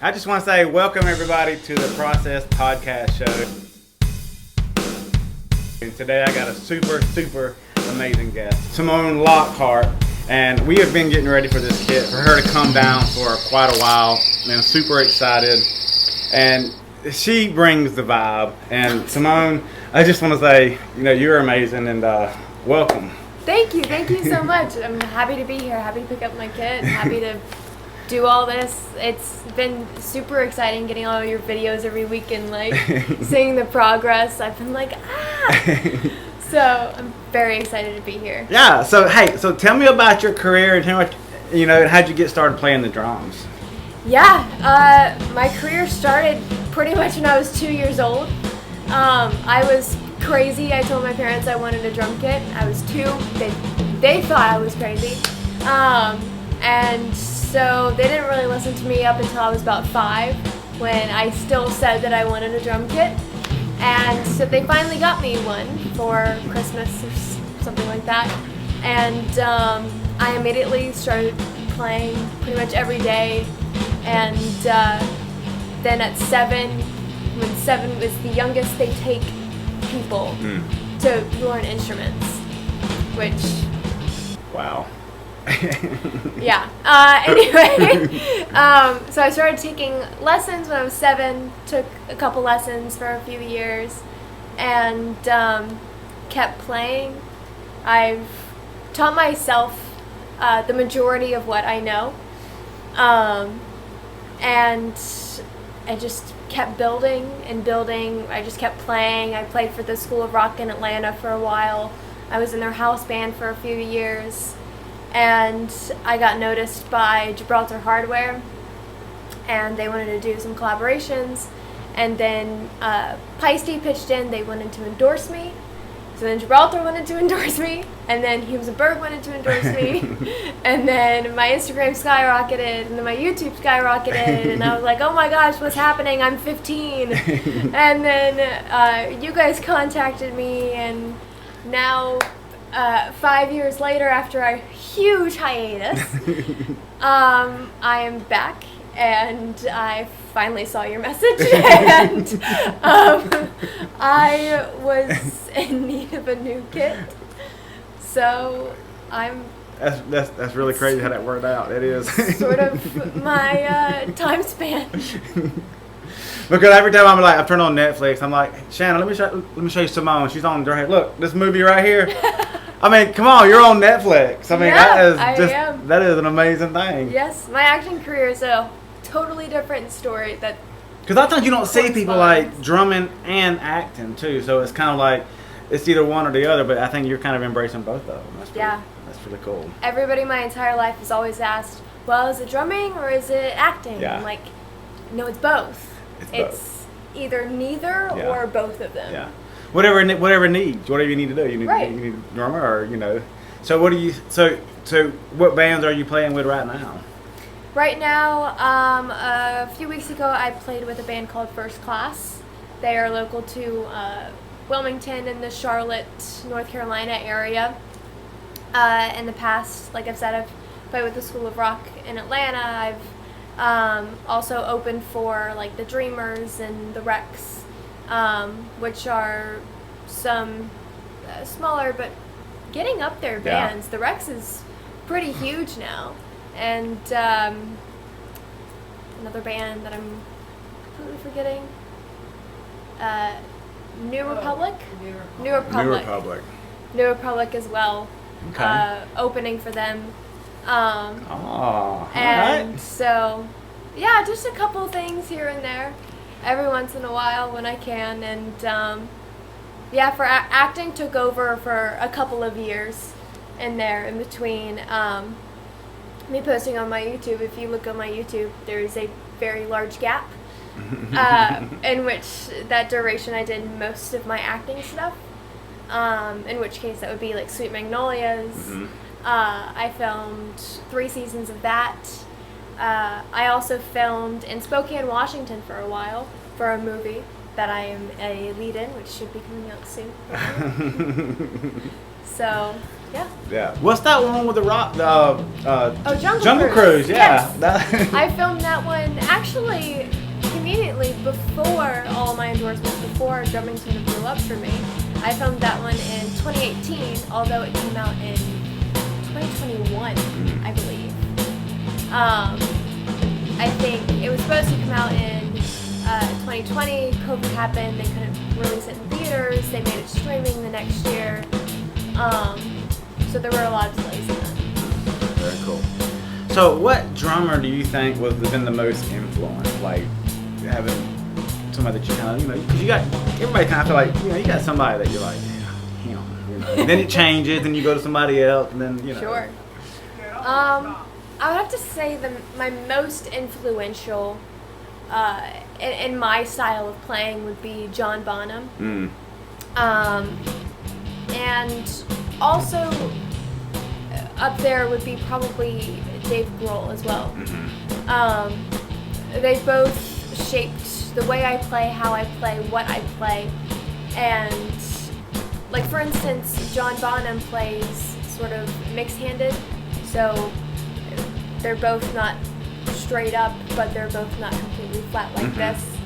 I just want to say welcome everybody to the Process Podcast Show. And today I got a super amazing guest, Simone Lockhart, and we have been getting ready for this kit, for her to come down for quite a while, and I'm super excited. And she brings the vibe. And Simone, I just want to say, you're amazing, and welcome. Thank you so much. I'm happy to be here, happy to pick up my kit, happy to do all this. It's been super exciting getting all your videos every week and seeing the progress. I've been so I'm very excited to be here. Yeah, so tell me about your career and how'd you get started playing the drums? Yeah, my career started pretty much when I was 2 years old. I was crazy. I told my parents I wanted a drum kit. I was 2. They thought I was crazy. And so they didn't really listen to me up until I was about 5, when I still said that I wanted a drum kit. And so they finally got me one for Christmas or something like that. And I immediately started playing pretty much every day. And then at 7, when 7 was the youngest, they take people to learn instruments, which... Wow. Yeah. Anyway, so I started taking lessons when I was 7, took a couple lessons for a few years, and kept playing. I've taught myself the majority of what I know, and I just kept building and building. I just kept playing. I played for the School of Rock in Atlanta for a while. I was in their house band for a few years. And I got noticed by Gibraltar Hardware, and they wanted to do some collaborations. And then Peisty pitched in. They wanted to endorse me. So then Gibraltar wanted to endorse me, and then Hughes and Berg wanted to endorse me, and then my Instagram skyrocketed, and then my YouTube skyrocketed, and I was like, oh my gosh, what's happening? I'm 15. And then you guys contacted me, and now 5 years later, after a huge hiatus, I am back, and I finally saw your message, and I was in need of a new kit, so I'm... That's really crazy how that worked out. It is. Sort of my time span. Because every time I turn on Netflix, I'm like, Shannon, let me show you Simone. She's on her head. Look, this movie right here. I mean, come on, you're on Netflix. I mean, yeah, that is an amazing thing. Yes, my acting career is a totally different story. Because a lot of times you don't see people drumming and acting too, so it's kind of like it's either one or the other. But I think you're kind of embracing both of them. That's really cool. Everybody my entire life has always asked, well, is it drumming or is it acting? Yeah. I'm like, no, it's both. It's either neither or both of them. Yeah. Whatever you need to do. You need a drummer, or So what do you? So what bands are you playing with right now? Right now, a few weeks ago, I played with a band called First Class. They are local to Wilmington in the Charlotte, North Carolina area. In the past, like I've said, I've played with the School of Rock in Atlanta. I've also opened for the Dreamers and the Rex, which are some smaller but getting up there bands. The Rex is pretty huge now. And another band that I'm completely forgetting, New Republic as well. Okay. Opening for them. And so, yeah, just a couple things here and there, every once in a while when I can. And for acting, took over for a couple of years in between. Me posting on my YouTube. If you look on my YouTube, there is a very large gap in which that duration I did most of my acting stuff. In which case that would be Sweet Magnolias. Mm-hmm. I filmed 3 seasons of that. I also filmed in Spokane, Washington for a while for a movie that I am a lead in, which should be coming out soon. So Yeah. Yeah. What's that one with the rock? Jungle Cruise. Yeah. Yes. That- I filmed that one actually conveniently before all my endorsements, before drumming sort of blew up for me. I filmed that one in 2018, although it came out in 2021, I believe. I think it was supposed to come out in 2020. COVID happened. They couldn't release it in theaters. They made it streaming the next year. So there were a lot of delays in that. Very cool. So, what drummer do you think was been the most influence? Like having somebody that you kind of, because you got everybody kind of feel like you got somebody that you're like, and then it changes, and you go to somebody else, and then Sure. I would have to say my most influential in my style of playing would be John Bonham. And also up there would be probably Dave Grohl as well. They both shaped the way I play, how I play, what I play. And like for instance, John Bonham plays sort of mixed-handed, so they're both not straight up, but they're both not completely flat like this.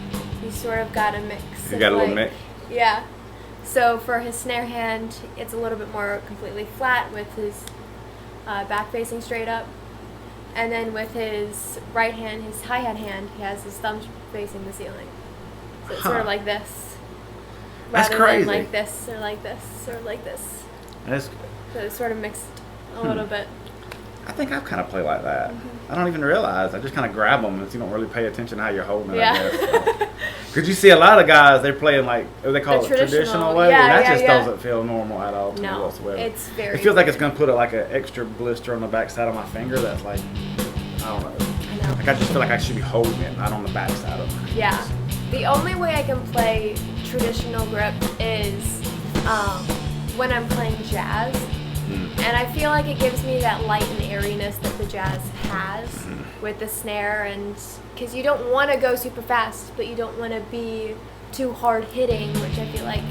He's sort of got a mix. You got a little mix. Yeah. So for his snare hand, it's a little bit more completely flat with his back facing straight up. And then with his right hand, his hi-hat hand, he has his thumb facing the ceiling. So it's sort of like this. That's Rather crazy. than like this, or like this, or like this. That's, So it's sort of mixed a little bit. I think I kind of play like that. I don't even realize. I just kind of grab them, and you don't really pay attention to how you're holding it. Yeah. Because you see a lot of guys, they're playing like, what they call The it, traditional way. yeah, and that yeah, just yeah. doesn't feel normal at all to me No, whatsoever. it's very It feels like it's going to put like an extra blister on the back side of my finger that's like, I don't know. I know. Like I just feel like I should be holding it, not on the back side of it. Yeah. The only way I can play traditional grip is when I'm playing jazz. And I feel like it gives me that light and airiness that the jazz has with the snare, and because you don't want to go super fast, but you don't want to be too hard hitting, which I feel like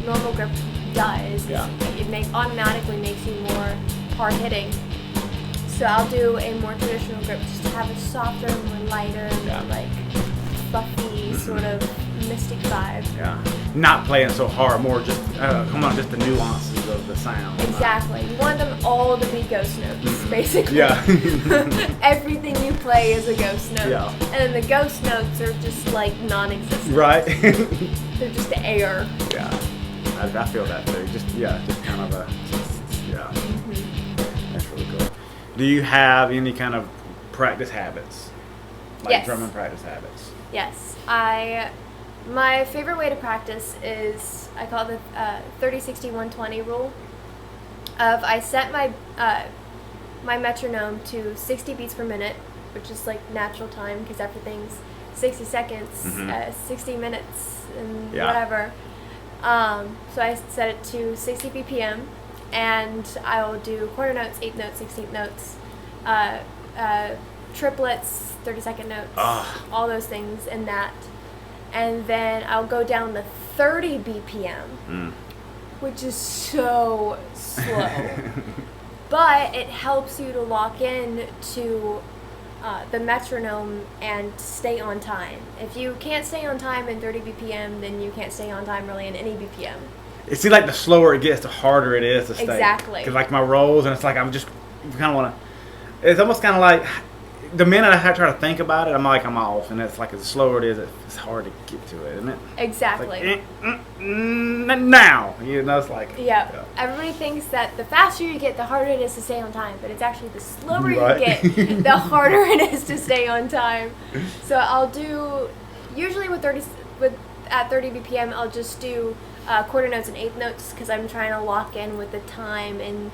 normal grip does. Yeah. It automatically makes you more hard hitting. So I'll do a more traditional grip just to have a softer, more lighter, more like fluffy sort of mystic vibe. Yeah. Not playing so hard, more just, just the nuances of the sound. Exactly. You want them all to be ghost notes, basically. Yeah. Everything you play is a ghost note. Yeah. And then the ghost notes are just like non-existent. Right? They're just air. Yeah. I feel that too. Just kind of a, yeah. That's really cool. Do you have any kind of practice habits? Like Yes. drumming practice habits? Yes. My favorite way to practice is, I call it the 30-60-120 rule. I set my my metronome to 60 beats per minute, which is like natural time because everything's 60 seconds, 60 minutes, and whatever. So I set it to 60 BPM, and I will do quarter notes, eighth notes, 16th notes, triplets, 30-second notes, all those things in that. And then I'll go down to 30 BPM, which is so slow. But it helps you to lock in to the metronome and stay on time. If you can't stay on time in 30 BPM, then you can't stay on time really in any BPM. It seems like the slower it gets, the harder it is to stay. Exactly. Because like my rolls, and it's like I'm just kind of want to. It's almost kind of like the minute I try to think about it, I'm off, and it's like the slower it is, it's hard to get to it, isn't it? Exactly. Like, now, it's like. Yeah. Everybody thinks that the faster you get, the harder it is to stay on time, but it's actually the slower you Right. get, the harder it is to stay on time. So I'll do usually at 30 BPM, I'll just do quarter notes and eighth notes because I'm trying to lock in with the time and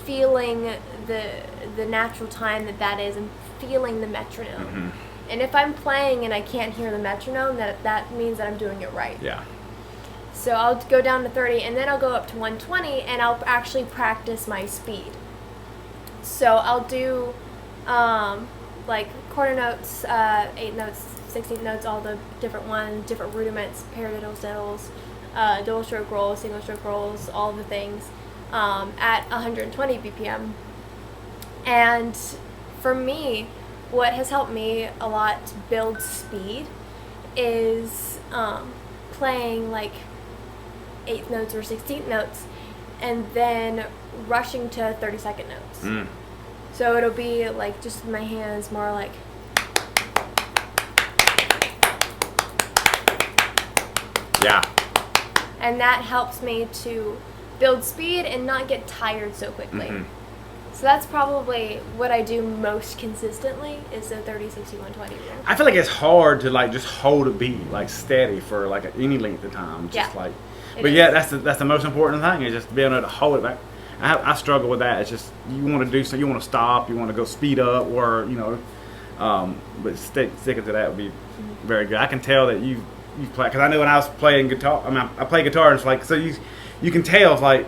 feeling the natural time that is, and feeling the metronome. And if I'm playing and I can't hear the metronome, that means that I'm doing it right. Yeah. So I'll go down to 30, and then I'll go up to 120, and I'll actually practice my speed. So I'll do like quarter notes, eighth notes, 16th notes, all the different ones, different rudiments, paradiddles, diddles, double stroke rolls, single stroke rolls, all the things. at 120 BPM. And for me, what has helped me a lot to build speed is playing like 8th notes or 16th notes and then rushing to 30-second notes. So it'll be like just my hands more like, yeah. And that helps me to build speed and not get tired so quickly. So that's probably what I do most consistently is the 30, 60, 120 rule. I feel like it's hard to like just hold a beat like steady for like any length of time. Just like, but yeah, that's the most important thing is just being able to hold it back. I struggle with that. It's just you want to do so, you want to stop, you want to go speed up, or but sticking to that would be very good. I can tell that you play because I know when I was playing guitar. I mean, I play guitar and it's like so you can tell it's like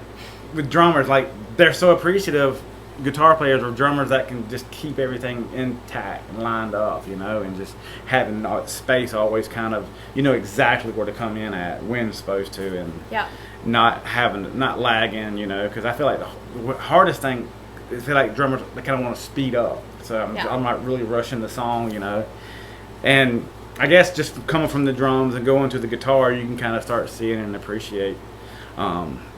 with drummers like they're so appreciative. Guitar players or drummers that can just keep everything intact and lined up, and just having space always kind of, exactly where to come in at when it's supposed to, and not lagging, because I feel like the hardest thing is like drummers, they kind of want to speed up. So I'm not really rushing the song, and I guess just coming from the drums and going to the guitar, you can kind of start seeing and appreciate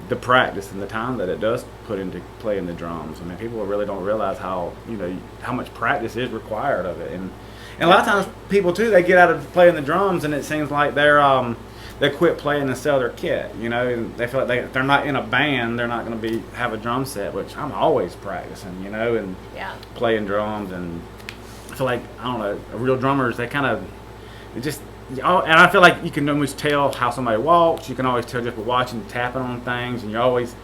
the practice and the time that it does put into playing the drums. I mean, people really don't realize how much practice is required of it, and a lot of times people too, they get out of playing the drums and it seems like they quit playing and sell their kit, and they feel like they're not in a band, they're not going to have a drum set, which I'm always practicing, and playing drums. And I feel like, I don't know, real drummers, they kind of and I feel like you can always tell how somebody walks. You can always tell just by watching, tapping on things, and you're always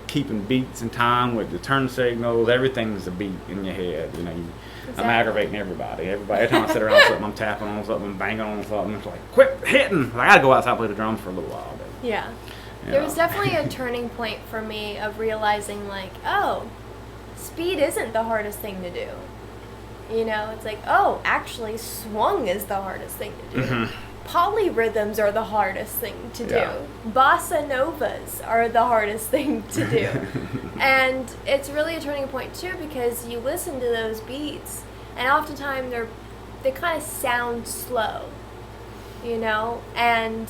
keeping beats in time with the turn signals. Everything's a beat in your head. Exactly. I'm aggravating everybody. Every time I sit around something, I'm tapping on something, I'm banging on something. It's like, quit hitting. I gotta go outside and play the drums for a little while. But, there was definitely a turning point for me of realizing like, oh, speed isn't the hardest thing to do. It's like, oh, actually, swung is the hardest thing to do. Polyrhythms are the hardest thing to do. Bossa novas are the hardest thing to do. And it's really a turning point, too, because you listen to those beats, and oftentimes they kind of sound slow, and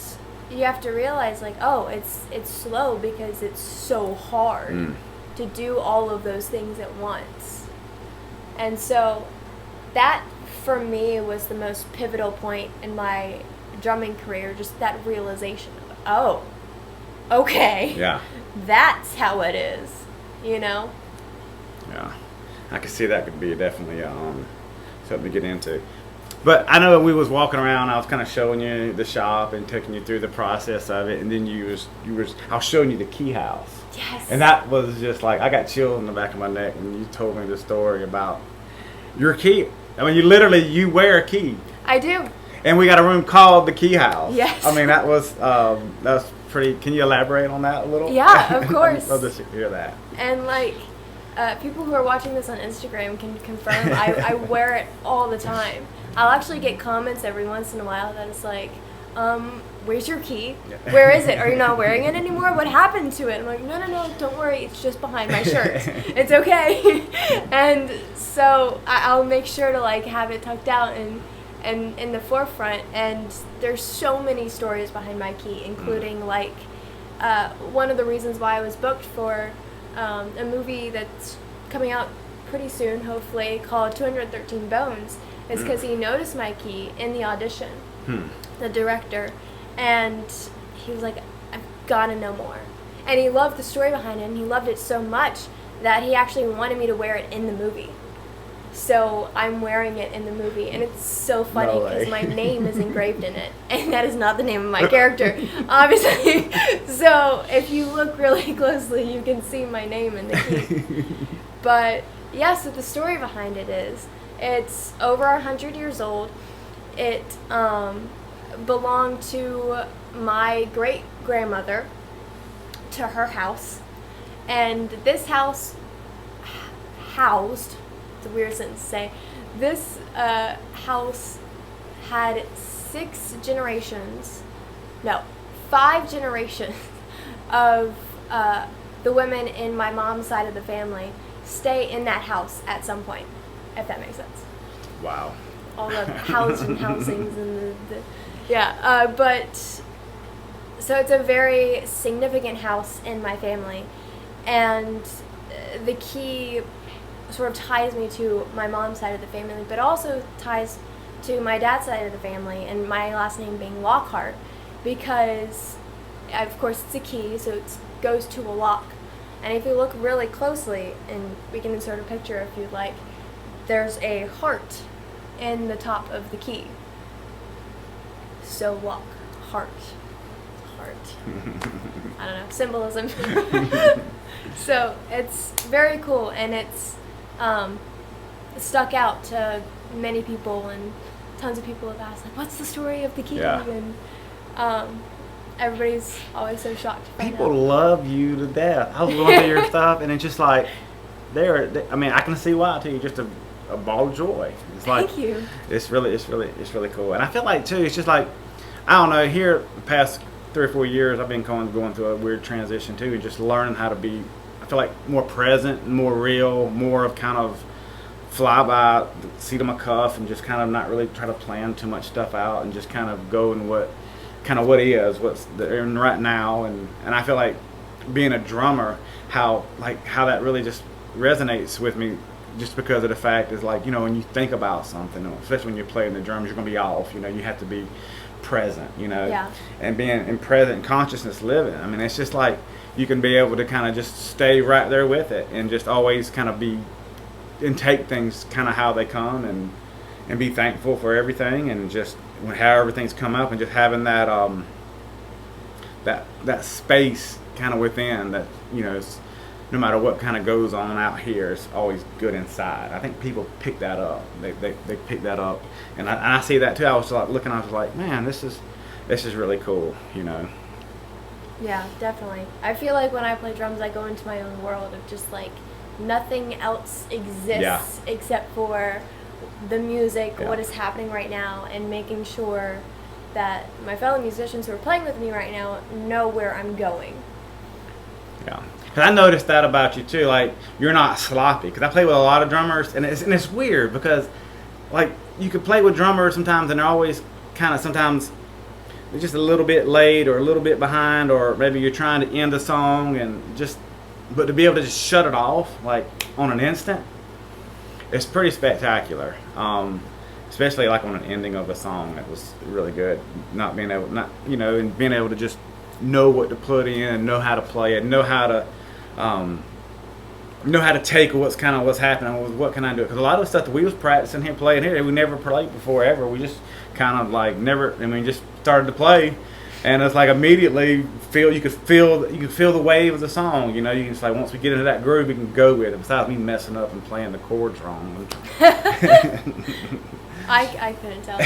you have to realize, like, oh, it's slow because it's so hard to do all of those things at once. And so that, for me, was the most pivotal point in my drumming career, just that realization of, oh, okay, that's how it is, Yeah, I can see that could be definitely something to get into. But I know we was walking around, I was kind of showing you the shop and taking you through the process of it, and then I was showing you the key house. Yes. And that was just like, I got chills in the back of my neck when you told me the story about your key. I mean, you wear a key. I do. And we got a room called the Key House. Yes. I mean, that was pretty. Can you elaborate on that a little? Yeah, of course. I'd love to hear that. And like, people who are watching this on Instagram can confirm I wear it all the time. I'll actually get comments every once in a while that is like, where's your key? Where is it? Are you not wearing it anymore? What happened to it? I'm like, no, don't worry. It's just behind my shirt. It's okay. And so I'll make sure to like have it tucked out and in the forefront. And there's so many stories behind my key, including like one of the reasons why I was booked for a movie that's coming out pretty soon, hopefully, called 213 Bones, is because he noticed my key in the audition, the director, and he was like, I've got to know more. And he loved the story behind it, and he loved it so much that he actually wanted me to wear it in the movie. So I'm wearing it in the movie, and it's so funny because my name is engraved in it, and that is not the name of my character, obviously. So if you look really closely, you can see my name in the key. But yeah, so the story behind it is, it's over 100 years old. It belonged to my great-grandmother, to her house, and this house housed, it's a weird sentence to say, this house had 5 generations of the women in my mom's side of the family stay in that house at some point, if that makes sense. Wow. All the housings and but so it's a very significant house in my family, and the key sort of ties me to my mom's side of the family, but also ties to my dad's side of the family, and my last name being Lockhart, because of course it's a key, so it goes to a lock. And if you look really closely, and we can insert a picture if you'd like, there's a heart in the top of the key. So lock, heart. I don't know, symbolism. So it's very cool, and it's stuck out to many people, and tons of people have asked, like, what's the story of the key? Yeah. And everybody's always so shocked to find People out. love you to death. I was going through your stuff, and it's just like, I mean, I can see why too. Just a ball of joy. It's like, Thank you. It's really cool. And I feel like too, it's just like, I don't know. Here, the past 3 or 4 years, I've been going through a weird transition too, and just learning how to be, I feel like, more present, more real, more of kind of fly by the seat of my cuff, and just kind of not really try to plan too much stuff out, and just kind of go in what is, what's in right now. And I feel like being a drummer, how that really just resonates with me, just because of the fact is, like, you know, when you think about something, especially when you're playing the drums, you're going to be off, you know, you have to be present, you know. Yeah. And being in present consciousness living, I mean, it's just like you can be able to kind of just stay right there with it, and just always kind of be and take things kind of how they come, and be thankful for everything, and just how everything's come up, and just having that that space kind of within that, you know, no matter what kind of goes on out here, it's always good inside. I think people pick that up. They pick that up, and I see that too. I was like looking, I was like, man, this is really cool, you know. Yeah, definitely. I feel like when I play drums, I go into my own world of just like nothing else exists except for the music, what is happening right now, and making sure that my fellow musicians who are playing with me right now know where I'm going. Yeah. Because I noticed that about you too. Like, you're not sloppy. Because I play with a lot of drummers, and it's weird because, like, you could play with drummers sometimes, and they're always kind of, sometimes they're just a little bit late or a little bit behind, or maybe you're trying to end a song but to be able to just shut it off like on an instant, it's pretty spectacular. Especially like on an ending of a song, it was really good. And being able to just know what to put in, know how to play it, know how to take what's happening, what can I do? Because a lot of the stuff that we was practicing here, playing here, we never played before ever. We just kind of like just started to play, and it's like immediately you could feel the wave of the song. You know, you can just like, once we get into that groove, we can go with it. Besides me messing up and playing the chords wrong. I couldn't tell.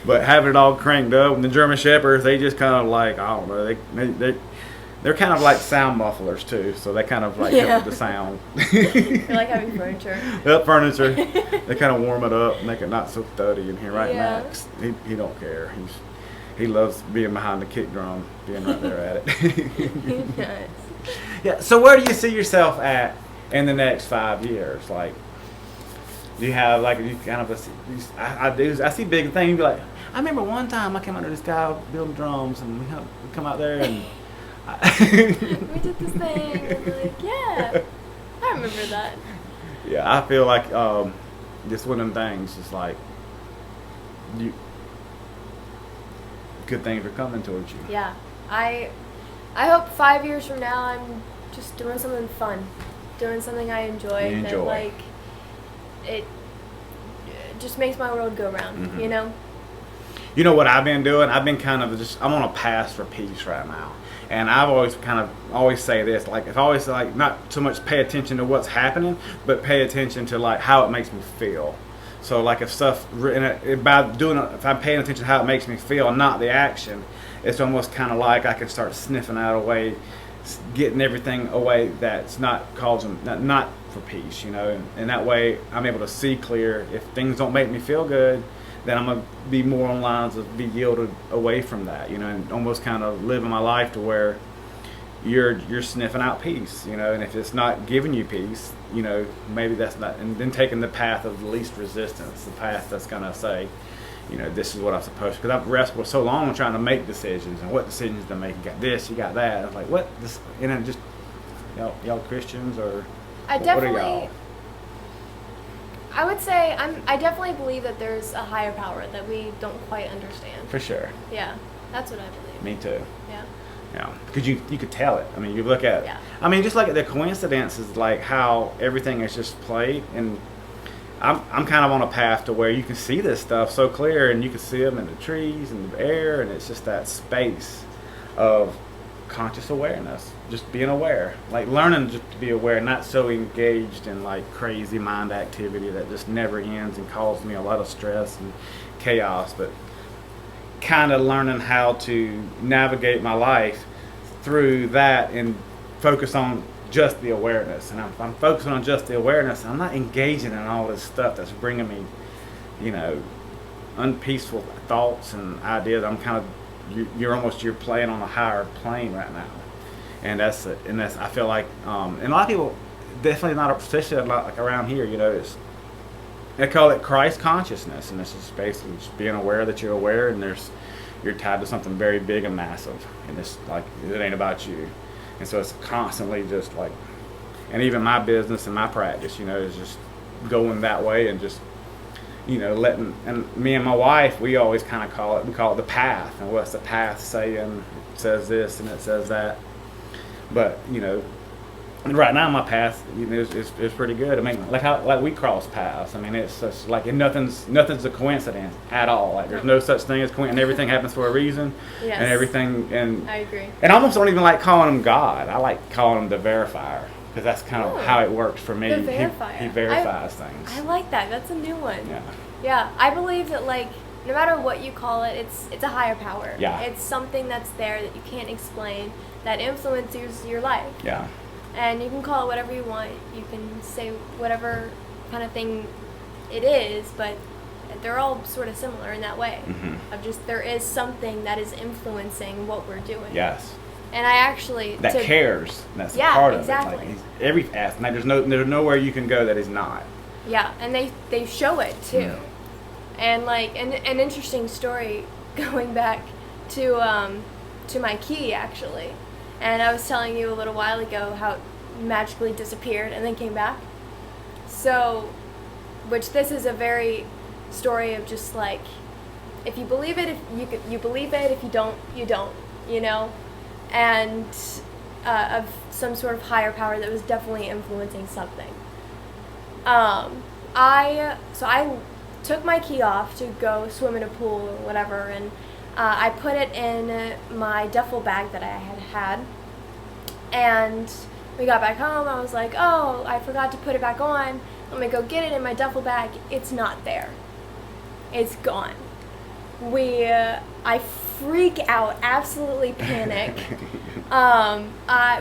But having it all cranked up, and the German Shepherds, they just kind of like, I don't know, they're kind of like sound mufflers too, so they kind of like help with the sound. They're like having furniture. That furniture, they kind of warm it up, make it not so thuddy in here. Right, Yeah. Max, he don't care. He loves being behind the kick drum, being right there at it. Nice. Yeah. So where do you see yourself at in the next 5 years? Like, do you have like I see big things. You be like, I remember one time I came under this guy building drums, and we come out there and we did this thing. And we're like, yeah, I remember that. Yeah, I feel like just one of them things. Just like good things are coming towards you. Yeah, I hope 5 years from now I'm just doing something fun, doing something I enjoy. That, like, it just makes my world go round. Mm-hmm. You know. You know what I've been doing? I've been kind of I'm on a pass for peace right now. And I've always say this, like, if I always like not so much pay attention to what's happening, but pay attention to like how it makes me feel. So like if I'm paying attention to how it makes me feel, not the action, it's almost kind of like I can start sniffing out a way, getting everything away that's not causing, not for peace, you know. And that way I'm able to see clear. If things don't make me feel good, then I'm going to be more on lines of be yielded away from that, you know, and almost kind of living my life to where you're sniffing out peace, and if it's not giving you peace, maybe that's not, and then taking the path of least resistance, the path that's going to say, this is what I'm supposed to, because I've wrestled so long trying to make decisions and what decisions to make. You got this, you got that. I'm like, what? This, just, y'all Christians, or I what are definitely, y'all? I would say I definitely believe that there's a higher power that we don't quite understand. For sure. Yeah, that's what I believe. Me too. Yeah. Yeah, because you could tell it. I mean, you look at, Yeah. I mean, just look at the coincidences, like how everything is just played, and I'm kind of on a path to where you can see this stuff so clear, and you can see them in the trees and the air, and it's just that space of conscious awareness, just being aware, like learning just to be aware, not so engaged in like crazy mind activity that just never ends and causes me a lot of stress and chaos, but kind of learning how to navigate my life through that and focus on just the awareness. And I'm focusing on just the awareness. I'm not engaging in all this stuff that's bringing me, unpeaceful thoughts and ideas. I'm kind of, you're playing on a higher plane right now, and that's I feel like, and a lot of people definitely not, especially like around here, they call it Christ consciousness, and this is basically just being aware that you're aware, and you're tied to something very big and massive, and it's like it ain't about you, and so it's constantly just like, and even my business and my practice, is just going that way, and just letting, and me and my wife, we always kind of call it the path, and what's the path saying? It says this and it says that, but and right now my path, is pretty good. I mean, like we cross paths. I mean, it's just like, and nothing's a coincidence at all. Like there's no such thing as coincidence, and everything happens for a reason. Yes. And everything, and I agree. And I almost don't even like calling him God. I like calling him the verifier, because that's kind of how it works for me. The verifier. He verifies things. I like that. That's a new one. Yeah. Yeah, I believe that like no matter what you call it, it's a higher power. Yeah. It's something that's there that you can't explain, that influences your life. Yeah. And you can call it whatever you want. You can say whatever kind of thing it is, but they're all sort of similar in that way. Mm-hmm. Of just there is something that is influencing what we're doing. Yes. And I actually cares. That's yeah, part of exactly. it. Like every aspect. Like there's nowhere you can go that is not. Yeah, and they show it too. Yeah. And like an interesting story going back to my key actually. And I was telling you a little while ago how it magically disappeared and then came back. So, which this is a very story of just like, if you believe it, if you believe it. If you don't, you don't. And of some sort of higher power that was definitely influencing something. I took my key off to go swim in a pool or whatever, and I put it in my duffel bag that I had, and we got back home. I was like, oh, I forgot to put it back on. Let me go get it in my duffel bag. It's not there. It's gone. I freak out, absolutely panic.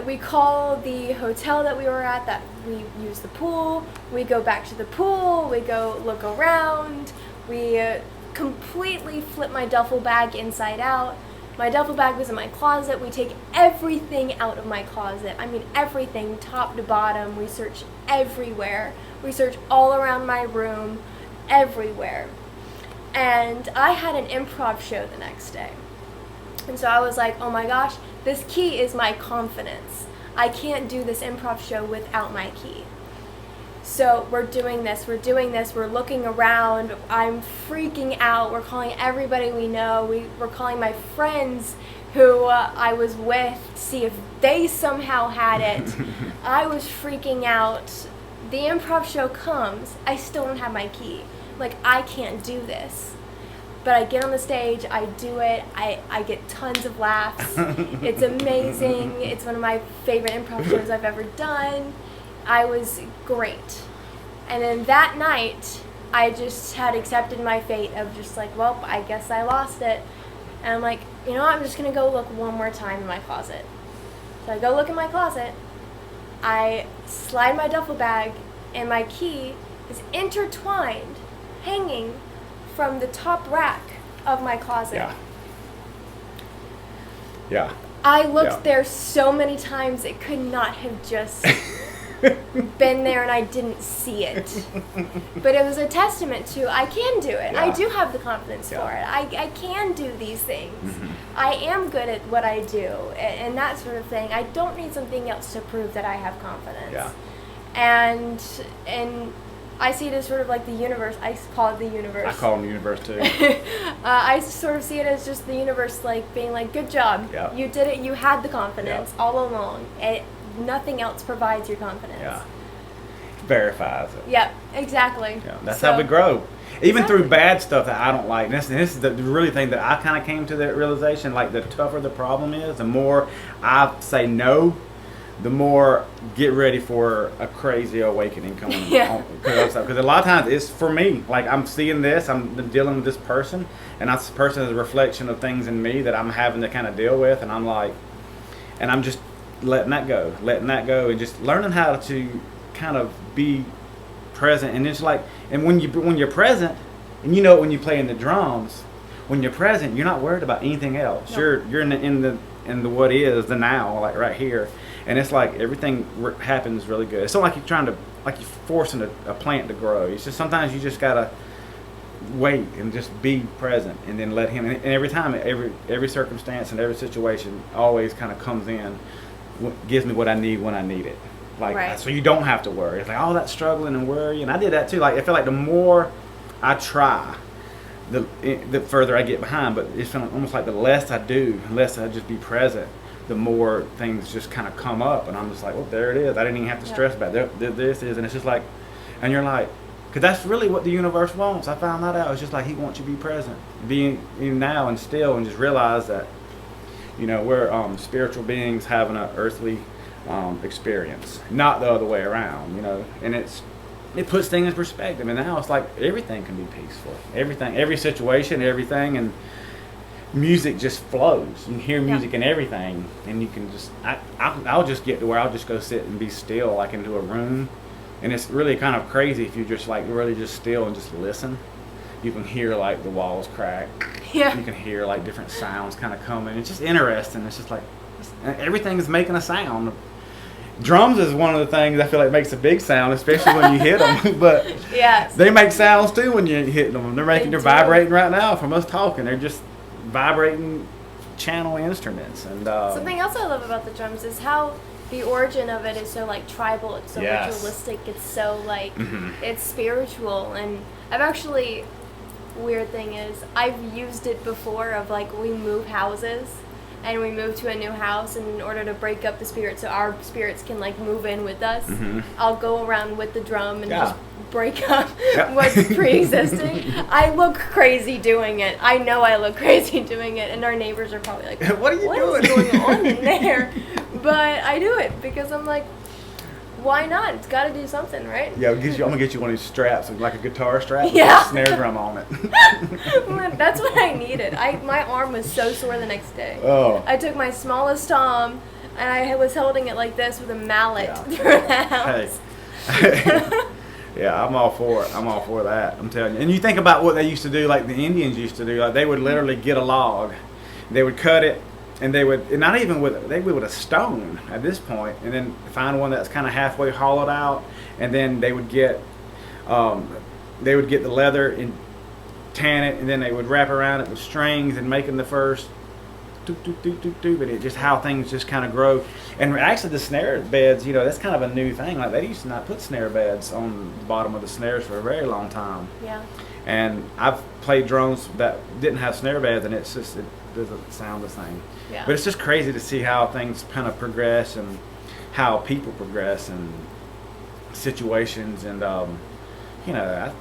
We call the hotel that we were at, that we use the pool. We go back to the pool. We go look around. We completely flip my duffel bag inside out. My duffel bag was in my closet. We take everything out of my closet. I mean, everything, top to bottom. We search everywhere. We search all around my room, everywhere. And I had an improv show the next day. And so I was like, oh my gosh, this key is my confidence. I can't do this improv show without my key. So we're doing this, we're looking around, I'm freaking out, we're calling everybody we know, we're calling my friends who I was with to see if they somehow had it. I was freaking out. The improv show comes, I still don't have my key. Like, I can't do this. But I get on the stage, I do it, I get tons of laughs. It's amazing. It's one of my favorite improv shows I've ever done. I was great. And then that night, I just had accepted my fate of just like, well, I guess I lost it. And I'm like, you know what, I'm just going to go look one more time in my closet. So I go look in my closet. I slide my duffel bag, and my key is intertwined, hanging from the top rack of my closet. Yeah. I looked Yeah. there so many times, it could not have just been there and I didn't see it. But it was a testament to I can do it. Yeah. I do have the confidence Yeah. for it. I can do these things. Mhm. I am good at what I do and that sort of thing. I don't need something else to prove that I have confidence. Yeah. And I see it as sort of like the universe. I call it the universe. I call them the universe too. I sort of see it as just the universe like being like, good job. Yeah. You did it. You had the confidence Yeah. all along. And nothing else provides your confidence. Yeah. Verifies it. Yep, exactly. Yeah. That's So- how we grow. Even Exactly. through bad stuff that I don't like. And this is the really thing that I kind of came to that realization. Like, the tougher the problem is, the more I say no, the more get ready for a crazy awakening coming. Yeah. Because a lot of times it's for me. Like, I'm seeing this, I'm dealing with this person, and this person is a reflection of things in me that I'm having to kind of deal with, and I'm like, and I'm just letting that go, and just learning how to kind of be present. And it's like, and when you're present, and you know when you play in the drums, when you're present, you're not worried about anything else. No. You're in the what is the now, like right here, and it's like everything happens really good. It's not like you're forcing a plant to grow. It's just sometimes you just gotta wait and just be present, and then let him. And every time, every circumstance and every situation always kind of comes in, gives me what I need when I need it. Like, Right. so you don't have to worry. It's like all that struggling and worry, and I did that too. Like, I feel like the more I try, the further I get behind. But it's almost like the less I do, the less I just be present, the more things just kind of come up, and I'm just like, well, there it is. I didn't even have to stress about it. This is, and it's just like, and you're like, because that's really what the universe wants. I found that out. It's just like he wants you to be present, being now and still, and just realize that, we're spiritual beings having an earthly experience, not the other way around, and it puts things in perspective. And now it's like everything can be peaceful, every situation, everything, and music just flows. You can hear music in everything, and you can just I'll just get to where I'll just go sit and be still, like into a room, and it's really kind of crazy if you just like really just still and just listen. You can hear like the walls crack. Yeah. You can hear like different sounds kind of coming. It's just interesting. It's just like everything is making a sound. Drums is one of the things I feel like makes a big sound, especially when you hit them. But Yes. they make sounds too when you're hitting them. They're do. vibrating right now from us talking. They're just vibrating channel instruments. And Something else I love about the drums is how the origin of it is so like tribal. It's so Yes. ritualistic. It's so like Mhm. it's spiritual. And I've actually, weird thing is I've used it before of like we move houses. And we move to a new house, and in order to break up the spirits so our spirits can like move in with us, Mhm. I'll go around with the drum and Yeah. just break up Yeah. what's pre-existing. I look crazy doing it. I know I look crazy doing it, and our neighbors are probably like, What are you what is doing?" going on in there? But I do it because I'm like, why not? It's got to do something, right? yeah, I'm gonna get you one of these straps, like a guitar strap with Yeah. a snare drum on it. That's what I needed. My arm was so sore the next day. Oh. I took my smallest tom, and I was holding it like this with a mallet Yeah. through the house. Hey. Yeah, I'm all for it. I'm all for that. I'm telling you. And you think about what they used to do, like the Indians used to do. Like they would literally get a log, they would cut it, and they would, and not even with, they would with a stone at this point, and then find one that's kind of halfway hollowed out, and then they would get the leather and tan it, and then they would wrap around it with strings and making the first doop, doop, doop, doop, doop, and it just how things just kind of grow. And actually the snare beds, that's kind of a new thing. Like they used to not put snare beds on the bottom of the snares for a very long time. Yeah. And I've played drums that didn't have snare beds, and it doesn't sound the same. Yeah. But it's just crazy to see how things kind of progress and how people progress and situations, and I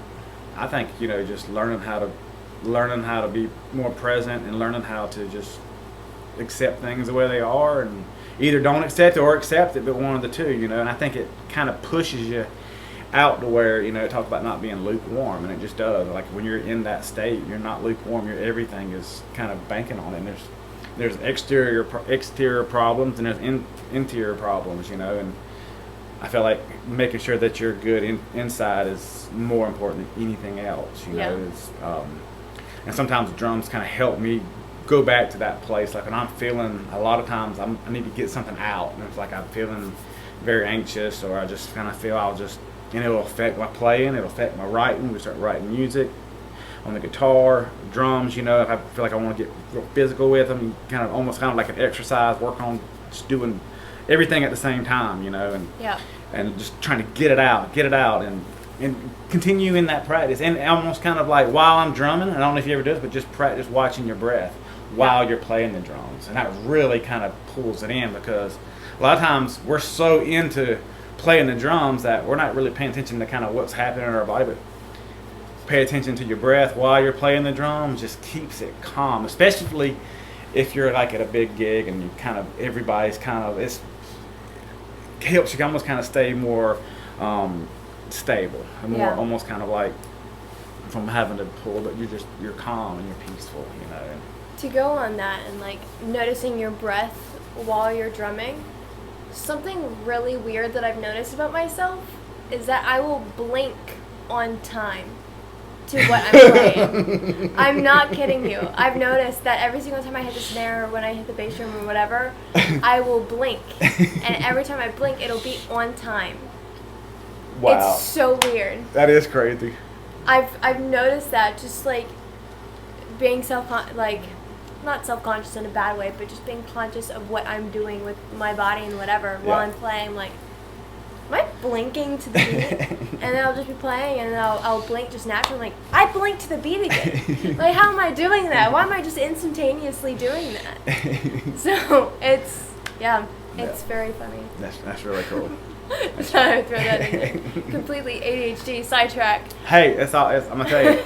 think just learning how to be more present and learning how to just accept things the way they are, and either don't accept it or accept it, but one of the two, and I think it kind of pushes you out to where, it talks about not being lukewarm, and it just does. Like when you're in that state, you're not lukewarm, everything is kind of banking on it, and there's exterior problems and there's interior problems, and I feel like making sure that you're good inside is more important than anything else, Yeah. It's, and sometimes drums kind of help me go back to that place. Like when I'm feeling, a lot of times I need to get something out, and it's like I'm feeling very anxious, or I just kind of feel and it'll affect my playing, it'll affect my writing. We start writing music on the guitar, drums. If I feel like I want to get real physical with them, almost like an exercise, work on just doing everything at the same time, and just trying to get it out, and continue in that practice, and almost kind of like while I'm drumming. I don't know if you ever do this, but just practice watching your breath while you're playing the drums, and that really kind of pulls it in, because a lot of times we're so into playing the drums that we're not really paying attention to kind of what's happening in our body, but pay attention to your breath while you're playing the drums. Just keeps it calm, especially if you're like at a big gig and everybody's it helps you almost kind of stay more stable and more almost kind of like from having to pull, but you're calm and you're peaceful, To go on that and like noticing your breath while you're drumming, something really weird that I've noticed about myself is that I will blink on time to what I'm playing. I'm not kidding you. I've noticed that every single time I hit the snare or when I hit the bass drum or whatever, I will blink. And every time I blink, it'll be on time. Wow. It's so weird. That is crazy. I've noticed that, just like being not self-conscious in a bad way, but just being conscious of what I'm doing with my body and whatever while I'm playing. Like, am I blinking to the beat? And then I'll just be playing, and then I'll blink just naturally. Like, I blinked to the beat again. Like, how am I doing that? Why am I just instantaneously doing that? So it's very funny. That's really cool. So I throw that in there. Completely ADHD sidetrack. Hey, I'm gonna tell you,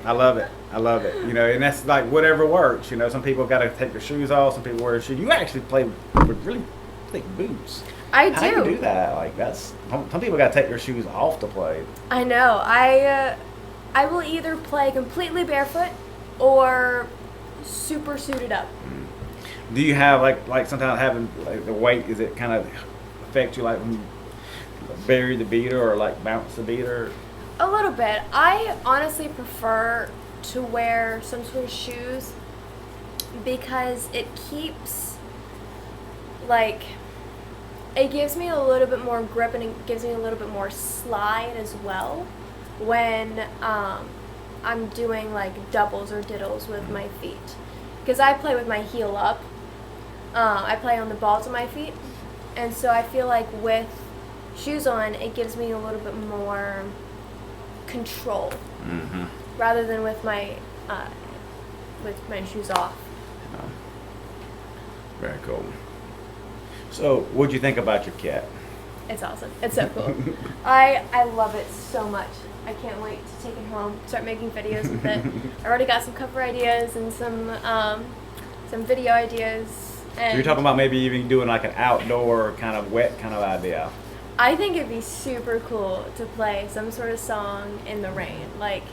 I love it. And that's like whatever works. Some people got to take their shoes off. Some people wear shoes. You actually play with really thick boots. I do. How do you do that? Like some people got to take their shoes off to play. I know. I will either play completely barefoot or super suited up. Do you have like sometimes having like the weight? Is it kind of affect you like when you bury the beater or like bounce the beater? A little bit. I honestly prefer to wear some sort of shoes because it keeps, like, it gives me a little bit more grip, and it gives me a little bit more slide as well when I'm doing like doubles or diddles with my feet, because I play with my heel up. I play on the balls of my feet, and so I feel like with shoes on, it gives me a little bit more control, rather than with my shoes off. Oh. Very cool. So, what'd you think about your cat? It's awesome. It's so cool. I love it so much. I can't wait to take it home, start making videos with it. I already got some cover ideas and some video ideas. And So you're talking about maybe even doing like an outdoor kind of wet kind of idea. I think it'd be super cool to play some sort of song in the rain, like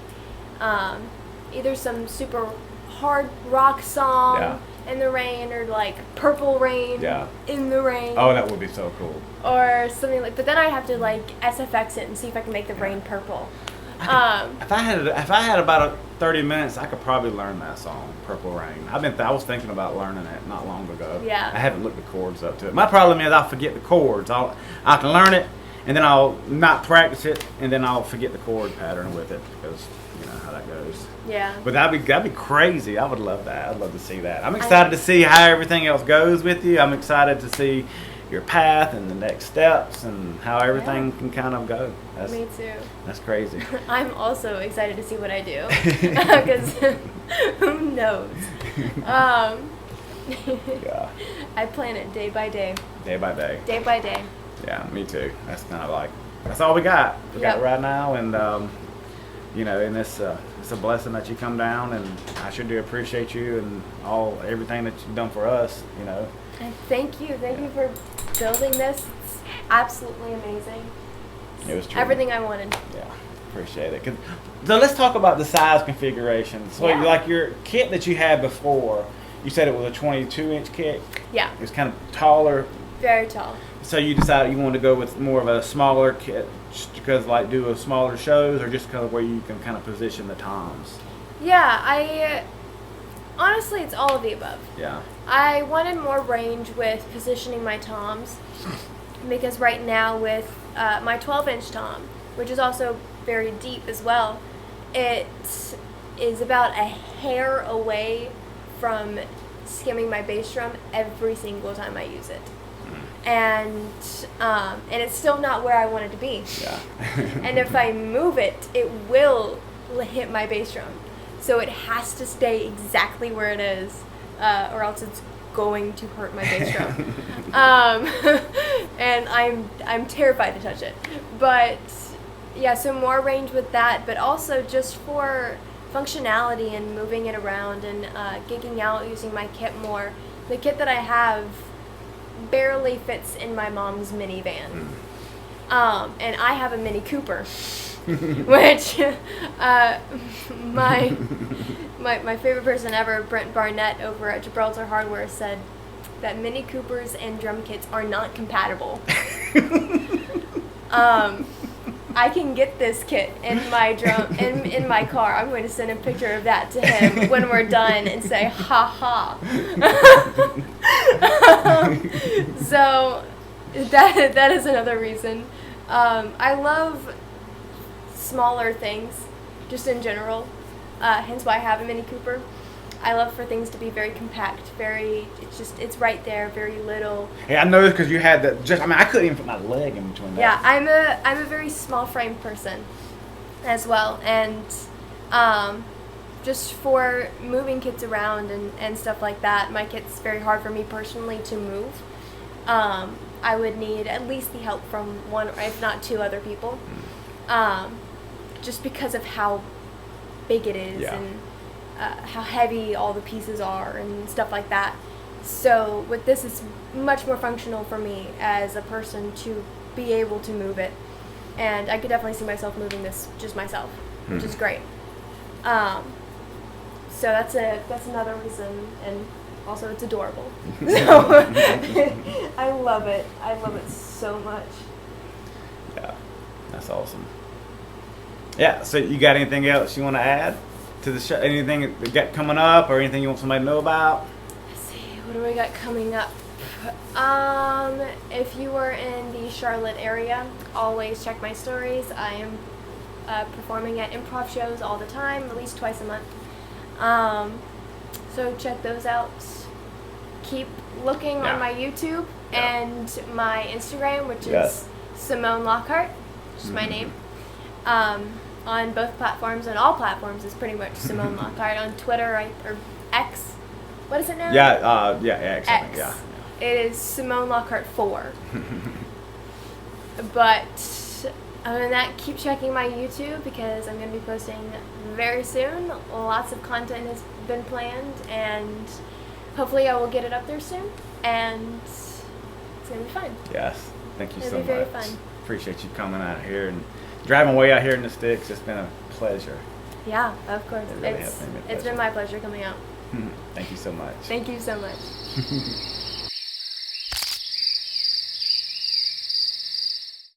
either some super hard rock song in the rain, or like Purple Rain in the rain. Oh, that would be so cool. Or something like, but then I have to like SFX it and see if I can make the rain purple. If I had about 30 minutes, I could probably learn that song, Purple Rain. I was thinking about learning it not long ago. Yeah. I haven't looked the chords up to it. My problem is I'll forget the chords. I can learn it, and then I'll not practice it, and then I'll forget the chord pattern with it, because you know how that goes. Yeah. But that'd be crazy. I would love that. I'd love to see that. I'm excited to see how everything else goes with you. I'm excited to see your path and the next steps and how everything can kind of go. Me too. That's crazy. I'm also excited to see what I do, because who knows? Yeah. I plan it day by day. Day by day. Day by day. Yeah, me too. That's kind of like, that's all we got. We got right now, and you know, and it's a blessing that you come down, and I sure do appreciate you and everything that you've done for us. You know. And thank you for building this. It's absolutely amazing. It was true. Everything I wanted. Yeah, appreciate it. So let's talk about the size configuration. So like your kit that you had before, you said it was a 22-inch kit. Yeah. It was kind of taller. Very tall. So you decided you wanted to go with more of a smaller kit, just because like do a smaller shows, or just kind of where you can kind of position the toms? Yeah, Honestly, it's all of the above. Yeah. I wanted more range with positioning my toms because right now with my 12-inch tom, which is also very deep as well, it is about a hair away from skimming my bass drum every single time I use it. And it's still not where I want it to be. Yeah. And if I move it, it will hit my bass drum. So it has to stay exactly where it is, or else it's going to hurt my bass drum. And I'm terrified to touch it. But yeah, so more range with that, but also just for functionality and moving it around and gigging out using my kit more. The kit that I have barely fits in my mom's minivan. And I have a Mini Cooper, which my favorite person ever, Brent Barnett over at Gibraltar Hardware, said that Mini Coopers and drum kits are not compatible. I can get this kit in my drum in my car. I'm going to send a picture of that to him when we're done and say, ha ha. So that is another reason. I love smaller things, just in general. Hence why I have a Mini Cooper. I love for things to be very compact, it's right there, very little. Yeah, I noticed because you had that. I couldn't even put my leg in between that. Yeah, I'm a very small frame person, as well, and just for moving kits around and stuff like that, my kit's very hard for me personally to move. I would need at least the help from one, or if not two other people, just because of how big it is and how heavy all the pieces are and stuff like that. So with this, it's much more functional for me as a person to be able to move it, and I could definitely see myself moving this just myself, which is great. So that's another reason, and also it's adorable. So I love it. I love it so much. Yeah, that's awesome. Yeah, so you got anything else you want to add to the show? Anything that got coming up, or anything you want somebody to know about? Let's see, what do we got coming up? If you are in the Charlotte area, always check my stories. I am performing at improv shows all the time, at least twice a month. So check those out. Keep looking on my YouTube and my Instagram, which is Simone Lockhart, which is my name. On both platforms, and all platforms is pretty much Simone Lockhart. On Twitter or X, what is it now? X. X. It is Simone Lockhart 4. But other than that, keep checking my YouTube because I'm going to be posting very soon. Lots of content has been planned, and hopefully I will get it up there soon. And it's going to be fun. Yes, thank you so much. It'll be very fun. Appreciate you coming out here and driving way out here in the sticks. It's been a pleasure. Yeah, of course. It really has been a It's been my pleasure coming out. Thank you so much. Thank you so much.